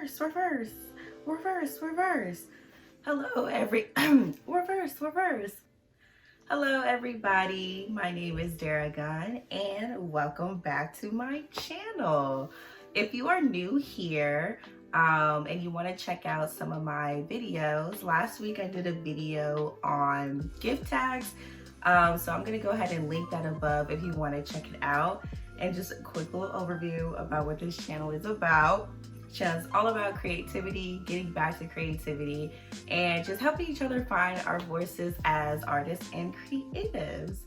reverse, reverse, reverse. Hello, reverse. Hello, everybody. My name is Darah, and welcome back to my channel. If you are new here, and you want to check out some of my videos, last week I did a video on gift tags. So I'm going to go ahead and link that above if you want to check it out. And just a quick little overview about what this channel is about. Channel's all about creativity, getting back to creativity, and just helping each other find our voices as artists and creatives.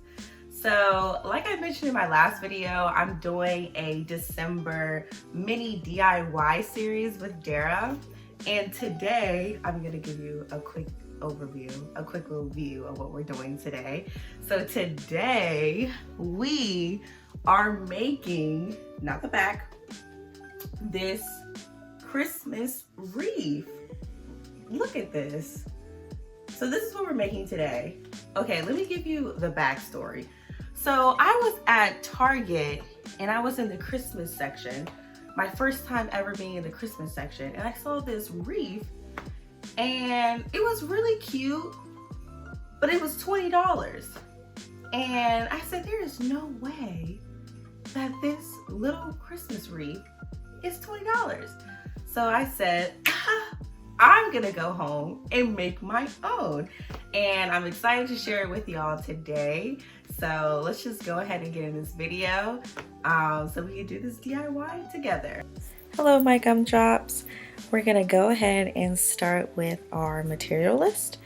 So like I mentioned in my last video, I'm doing a December mini DIY series with Darah. And today I'm gonna give you a quick overview, a quick little view of what we're doing today. So today we are making, not the back, this Christmas wreath. Look at this. So this is what we're making today. Okay, let me give you the backstory. So I was at Target and I was in the Christmas section, my first time ever being in the Christmas section, and I saw this wreath and it was really cute, but it was $20. And I said, there is no way that this little Christmas wreath is $20. So I said, I'm gonna go home and make my own. And I'm excited to share it with y'all today. So let's just go ahead and get in this video so we can do this DIY together. Hello, my gumdrops. We're gonna go ahead and start with our material list.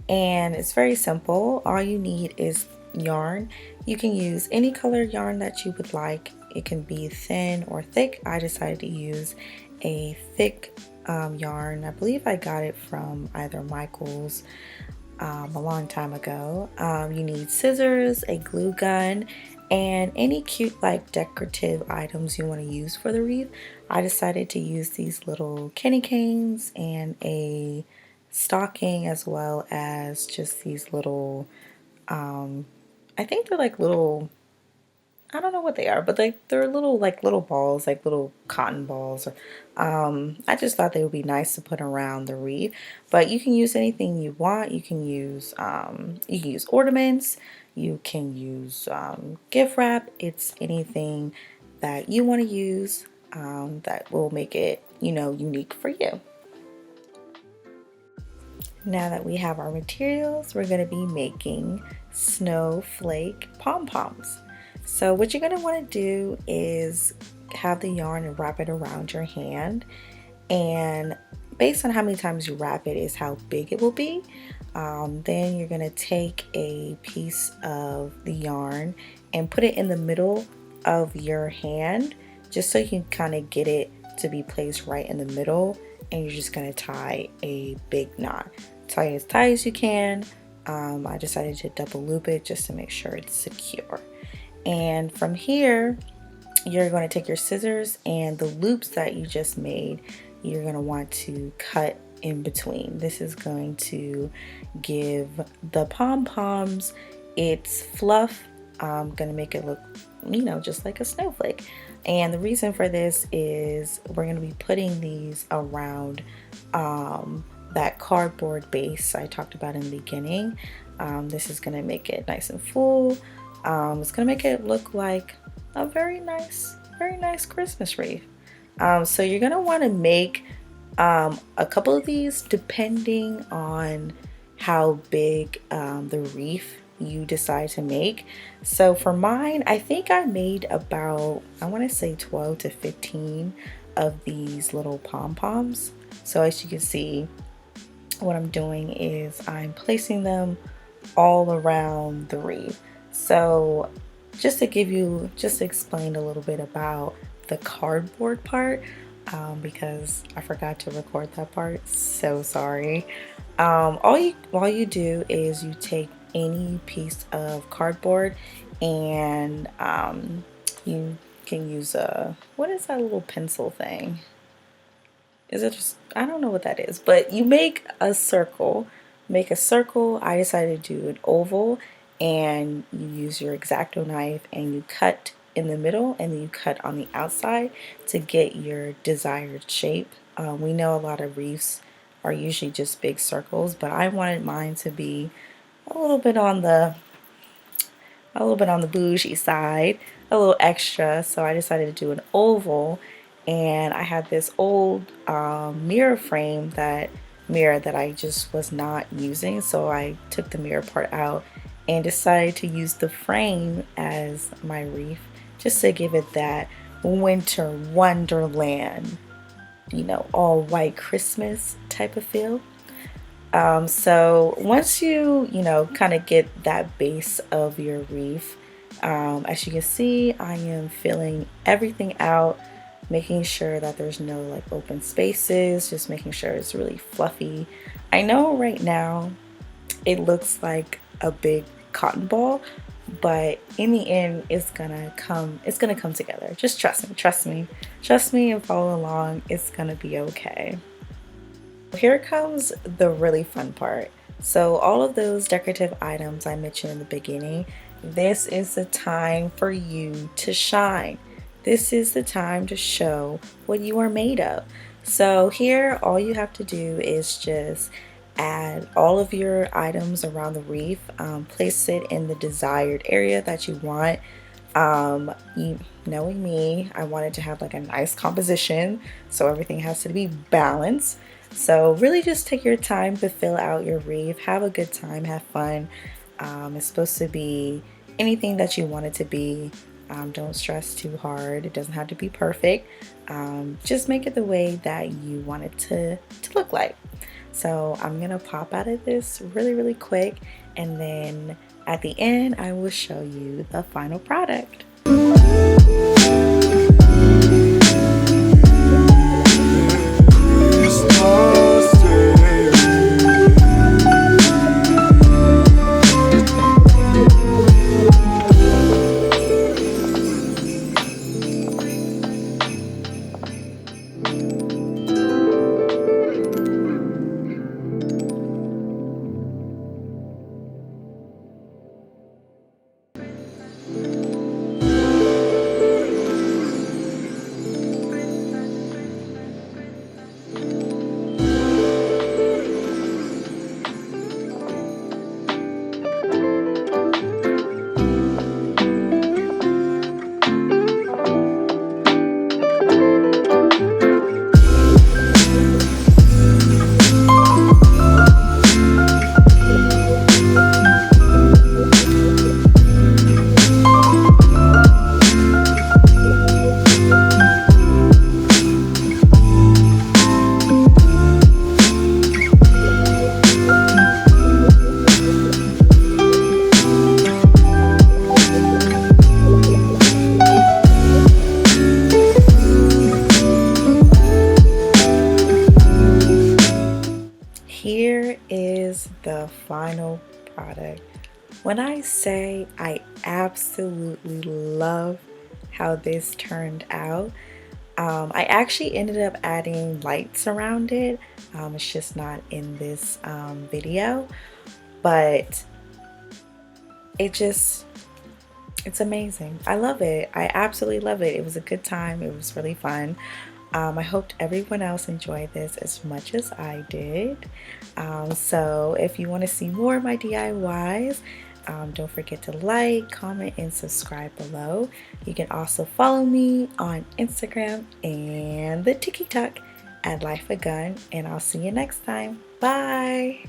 And it's very simple. All you need is yarn. You can use any color yarn that you would like. It can be thin or thick. I decided to use a thick yarn. I believe I got it from either Michael's a long time ago. You need scissors, a glue gun, and any cute like decorative items you want to use for the wreath. I decided to use these little candy canes and a stocking, as well as just these little I think they're like little, I don't know what they are, but they're little little balls, like little cotton balls. I just thought they would be nice to put around the wreath. But you can use anything you want. You can use ornaments. You can use gift wrap. It's anything that you want to use that will make it, unique for you. Now that we have our materials, we're going to be making snowflake pom-poms. So what you're going to want to do is have the yarn and wrap it around your hand, and based on how many times you wrap it is how big it will be. Then you're going to take a piece of the yarn and put it in the middle of your hand, just so you can kind of get it to be placed right in the middle, and you're just going to tie a big knot. Tie it as tight as you can. I decided to double loop it just to make sure it's secure. And from here, you're going to take your scissors and the loops that you just made, you're going to want to cut in between. This is going to give the pom-poms its fluff. I'm going to make it look, just like a snowflake. And the reason for this is we're going to be putting these around that cardboard base I talked about in the beginning. This is going to make it nice and full. It's going to make it look like a very nice Christmas wreath. So you're going to want to make a couple of these depending on how big the wreath you decide to make. So for mine, I think I made about, I want to say 12 to 15 of these little pom-poms. So as you can see, what I'm doing is I'm placing them all around the wreath. So just to explain a little bit about the cardboard part, because I forgot to record that part, so sorry. All you do is you take any piece of cardboard, and you can use what is that little pencil thing? Is it just, I don't know what that is, but you make a circle. I decided to do an oval, and you use your X-Acto knife and you cut in the middle and then you cut on the outside to get your desired shape We know a lot of reefs are usually just big circles, but I wanted mine to be a little bit on the bougie side, a little extra. So I decided to do an oval, and I had this old mirror frame, that mirror that I just was not using. So I took the mirror part out and decided to use the frame as my reef, just to give it that winter wonderland, you know, all white Christmas type of feel. So once you know, kind of get that base of your reef, as you can see, I am filling everything out, making sure that there's no like open spaces, just making sure it's really fluffy. I know right now it looks like a big cotton ball, but in the end it's gonna come together. Just trust me and follow along. It's gonna be okay. Here comes the really fun part. So all of those decorative items I mentioned in the beginning, this is the time for you to shine. This is the time to show what you are made of. So here, all you have to do is just add all of your items around the reef, place it in the desired area that you want. Knowing me, I wanted to have like a nice composition, so everything has to be balanced. So really just take your time to fill out your reef, have a good time, have fun. It's supposed to be anything that you want it to be. Don't stress too hard. It doesn't have to be perfect. Just make it the way that you want it to look like. So I'm gonna pop out of this really quick, and then at the end I will show you the final product. Here is the final product. When I say I absolutely love how this turned out, I actually ended up adding lights around it. It's just not in this video, but it's amazing. I love it. I absolutely love it. It was a good time. It was really fun. I hoped everyone else enjoyed this as much as I did. So if you want to see more of my DIYs, don't forget to like, comment, and subscribe below. You can also follow me on Instagram and the TikTok at Life a Gun, and I'll see you next time. Bye!